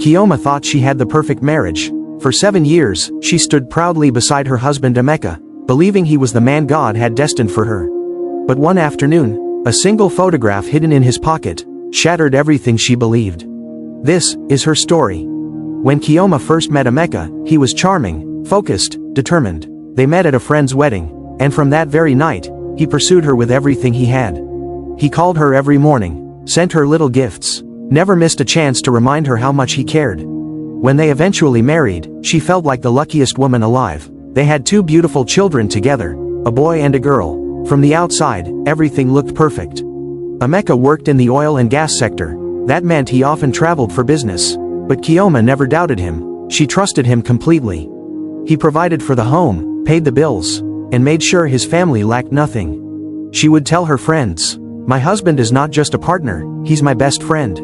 Chioma thought she had the perfect marriage. For 7 years, she stood proudly beside her husband Emeka, believing he was the man God had destined for her. But one afternoon, a single photograph hidden in his pocket shattered everything she believed. This is her story. When Chioma first met Emeka, he was charming, focused, determined. They met at a friend's wedding, and from that very night, he pursued her with everything he had. He called her every morning, sent her little gifts, never missed a chance to remind her how much he cared. When they eventually married, she felt like the luckiest woman alive. They had 2 beautiful children together, a boy and a girl. From the outside, everything looked perfect. Emeka worked in the oil and gas sector. That meant he often traveled for business. But Chioma never doubted him. She trusted him completely. He provided for the home, paid the bills, and made sure his family lacked nothing. She would tell her friends, "My husband is not just a partner, he's my best friend."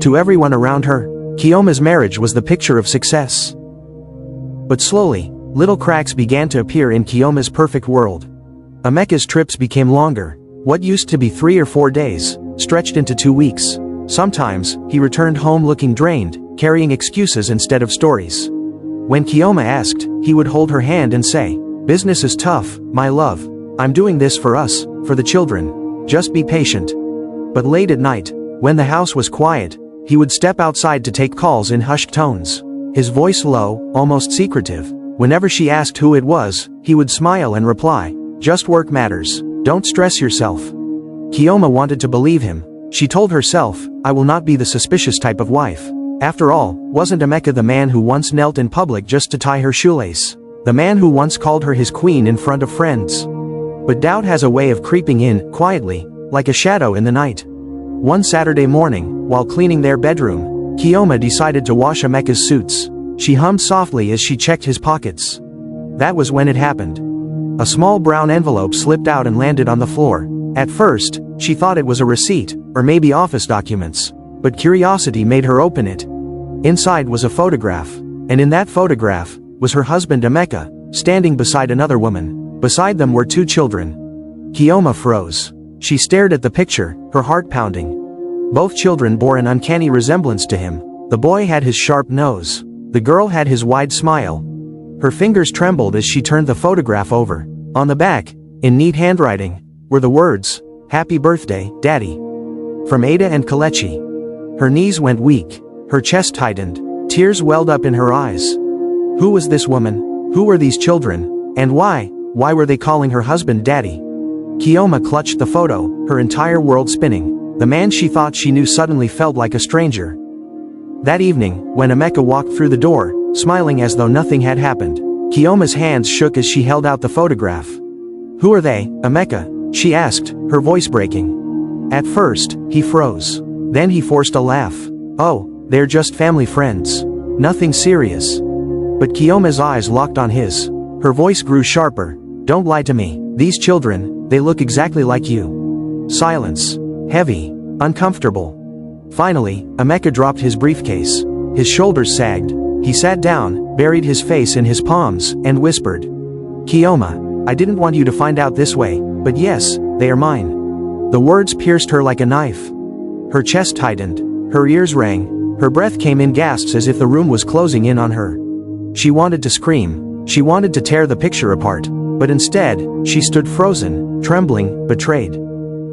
To everyone around her, Chioma's marriage was the picture of success. But slowly, little cracks began to appear in Chioma's perfect world. Emeka's trips became longer. What used to be 3 or 4 days stretched into 2 weeks. Sometimes, he returned home looking drained, carrying excuses instead of stories. When Chioma asked, he would hold her hand and say, "Business is tough, my love. I'm doing this for us, for the children. Just be patient." But late at night, when the house was quiet, he would step outside to take calls in hushed tones. His voice low, almost secretive. Whenever she asked who it was, he would smile and reply, "Just work matters. Don't stress yourself." Chioma wanted to believe him. She told herself, "I will not be the suspicious type of wife." After all, wasn't Emeka the man who once knelt in public just to tie her shoelace? The man who once called her his queen in front of friends? But doubt has a way of creeping in, quietly, like a shadow in the night. One Saturday morning, while cleaning their bedroom, Chioma decided to wash Emeka's suits. She hummed softly as she checked his pockets. That was when it happened. A small brown envelope slipped out and landed on the floor. At first, she thought it was a receipt, or maybe office documents. But curiosity made her open it. Inside was a photograph, and in that photograph was her husband Emeka, standing beside another woman. Beside them were 2 children. Chioma froze. She stared at the picture, her heart pounding. Both children bore an uncanny resemblance to him. The boy had his sharp nose. The girl had his wide smile. Her fingers trembled as she turned the photograph over. On the back, in neat handwriting, were the words, "Happy birthday, Daddy." From Ada and Kelechi. Her knees went weak. Her chest tightened. Tears welled up in her eyes. Who was this woman? Who were these children? And why? Why were they calling her husband Daddy? Chioma clutched the photo, her entire world spinning. The man she thought she knew suddenly felt like a stranger. That evening, when Emeka walked through the door, smiling as though nothing had happened, Chioma's hands shook as she held out the photograph. "Who are they, Emeka?" she asked, her voice breaking. At first, he froze. Then he forced a laugh. "Oh, they're just family friends. Nothing serious." But Chioma's eyes locked on his. Her voice grew sharper. "Don't lie to me. These children, they look exactly like you." Silence. Heavy. Uncomfortable. Finally, Emeka dropped his briefcase. His shoulders sagged. He sat down, buried his face in his palms, and whispered, "Chioma, I didn't want you to find out this way, but yes, they are mine." The words pierced her like a knife. Her chest tightened. Her ears rang. Her breath came in gasps as if the room was closing in on her. She wanted to scream. She wanted to tear the picture apart. But instead, she stood frozen, trembling, betrayed.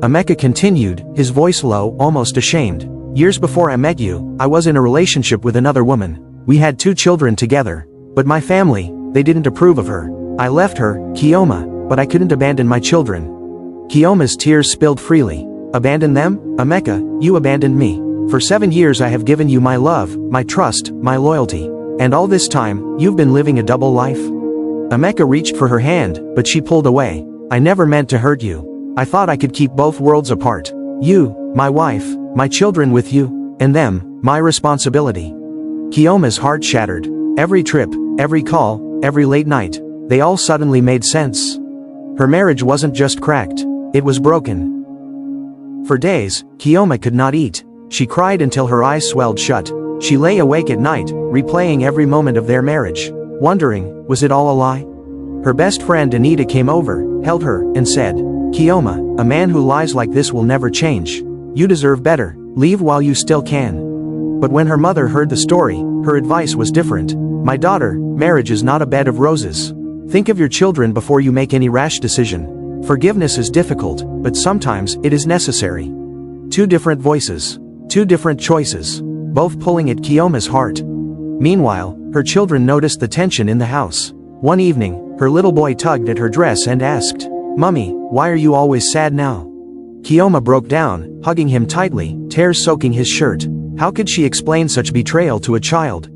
Emeka continued, his voice low, almost ashamed. "Years before I met you, I was in a relationship with another woman. We had 2 children together. But my family, they didn't approve of her. I left her, Chioma, but I couldn't abandon my children." Chioma's tears spilled freely. "Abandon them? Emeka, you abandoned me. For 7 years I have given you my love, my trust, my loyalty. And all this time, you've been living a double life?" Emeka reached for her hand, but she pulled away. "I never meant to hurt you. I thought I could keep both worlds apart. You, my wife, my children with you, and them, my responsibility." Chioma's heart shattered. Every trip, every call, every late night, they all suddenly made sense. Her marriage wasn't just cracked, it was broken. For days, Chioma could not eat. She cried until her eyes swelled shut. She lay awake at night, replaying every moment of their marriage, wondering, was it all a lie? Her best friend Anita came over, held her, and said, "Chioma, a man who lies like this will never change. You deserve better. Leave while you still can." But when her mother heard the story, her advice was different. My daughter, marriage is not a bed of roses. Think of your children before you make any rash decision. Forgiveness is difficult, but sometimes it is necessary. Two different voices. Two different choices. Both pulling at Chioma's heart. Meanwhile, her children noticed the tension in the house. One evening, her little boy tugged at her dress and asked, "Mummy, why are you always sad now?" Chioma broke down, hugging him tightly, tears soaking his shirt. How could she explain such betrayal to a child?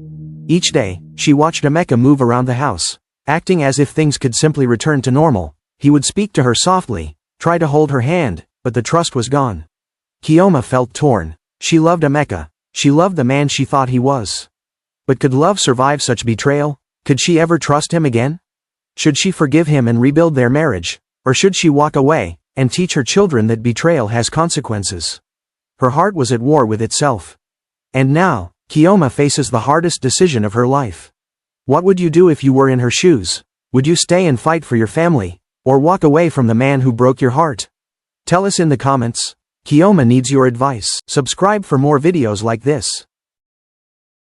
Each day, she watched Emeka move around the house. Acting as if things could simply return to normal, he would speak to her softly, try to hold her hand, but the trust was gone. Chioma felt torn. She loved Emeka. She loved the man she thought he was. But could love survive such betrayal? Could she ever trust him again? Should she forgive him and rebuild their marriage? Or should she walk away, and teach her children that betrayal has consequences? Her heart was at war with itself. And now, Chioma faces the hardest decision of her life. What would you do if you were in her shoes? Would you stay and fight for your family? Or walk away from the man who broke your heart? Tell us in the comments. Chioma needs your advice. Subscribe for more videos like this.